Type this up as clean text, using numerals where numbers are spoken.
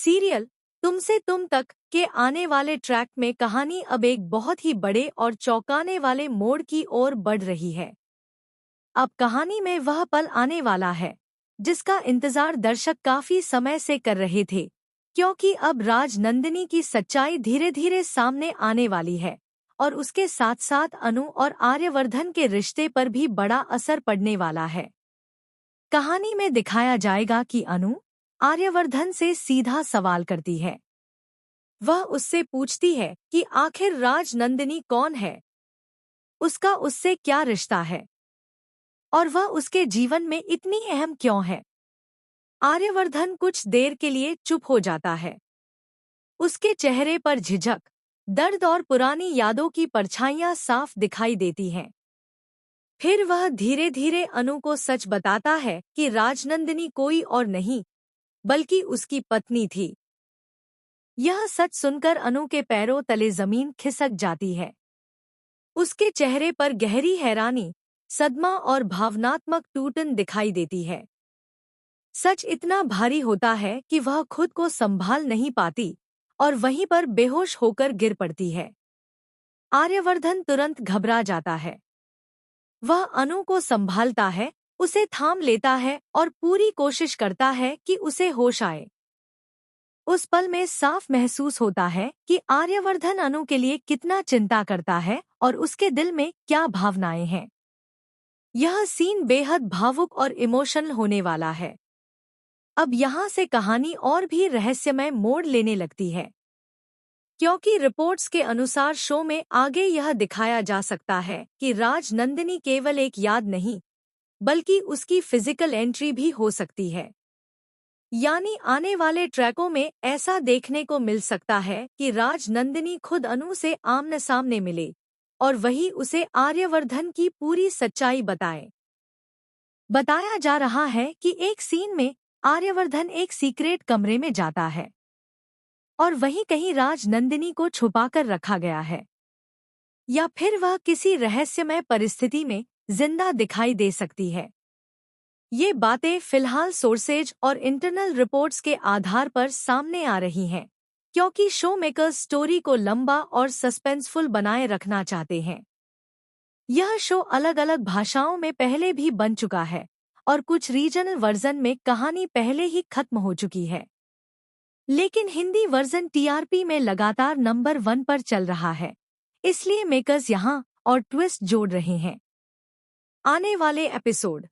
Serial तुमसे तुम तक के आने वाले ट्रैक में कहानी अब एक बहुत ही बड़े और चौंकाने वाले मोड़ की ओर बढ़ रही है। अब कहानी में वह पल आने वाला है जिसका इंतजार दर्शक काफी समय से कर रहे थे, क्योंकि अब राज नंदिनी की सच्चाई धीरे धीरे सामने आने वाली है और उसके साथ साथ अनु और आर्यवर्धन के रिश्ते पर भी बड़ा असर पड़ने वाला है। कहानी में दिखाया जाएगा कि अनु आर्यवर्धन से सीधा सवाल करती है। वह उससे पूछती है कि आखिर राज नंदिनी कौन है, उसका उससे क्या रिश्ता है और वह उसके जीवन में इतनी अहम क्यों है। आर्यवर्धन कुछ देर के लिए चुप हो जाता है। उसके चेहरे पर झिझक, दर्द और पुरानी यादों की परछाइयां साफ दिखाई देती हैं। फिर वह धीरे धीरे अनु को सच बताता है कि राजनंदिनी कोई और नहीं बल्कि उसकी पत्नी थी। यह सच सुनकर अनु के पैरों तले जमीन खिसक जाती है। उसके चेहरे पर गहरी हैरानी, सदमा और भावनात्मक टूटन दिखाई देती है। सच इतना भारी होता है कि वह खुद को संभाल नहीं पाती और वहीं पर बेहोश होकर गिर पड़ती है। आर्यवर्धन तुरंत घबरा जाता है। वह अनु को संभालता है, उसे थाम लेता है और पूरी कोशिश करता है कि उसे होश आए। उस पल में साफ महसूस होता है कि आर्यवर्धन अनु के लिए कितना चिंता करता है और उसके दिल में क्या भावनाएं हैं। यह सीन बेहद भावुक और इमोशनल होने वाला है। अब यहाँ से कहानी और भी रहस्यमय मोड़ लेने लगती है, क्योंकि रिपोर्ट्स के अनुसार शो में आगे यह दिखाया जा सकता है कि राज नंदिनी केवल एक याद नहीं बल्कि उसकी फिजिकल एंट्री भी हो सकती है। यानी आने वाले ट्रैकों में ऐसा देखने को मिल सकता है कि राज नंदिनी खुद अनु से आमने सामने मिले और वही उसे आर्यवर्धन की पूरी सच्चाई बताए। बताया जा रहा है कि एक सीन में आर्यवर्धन एक सीक्रेट कमरे में जाता है और वहीं कहीं राज नंदिनी को छुपाकर रखा गया है, या फिर वह किसी रहस्यमय परिस्थिति में जिंदा दिखाई दे सकती है। ये बातें फिलहाल सोर्सेज और इंटरनल रिपोर्ट्स के आधार पर सामने आ रही हैं, क्योंकि शो मेकर्स स्टोरी को लंबा और सस्पेंसफुल बनाए रखना चाहते हैं। यह शो अलग अलग भाषाओं में पहले भी बन चुका है और कुछ रीजनल वर्जन में कहानी पहले ही खत्म हो चुकी है, लेकिन हिंदी वर्जन टीआरपी में लगातार नंबर 1 पर चल रहा है, इसलिए मेकर्स यहाँ और ट्विस्ट जोड़ रहे हैं। आने वाले एपिसोड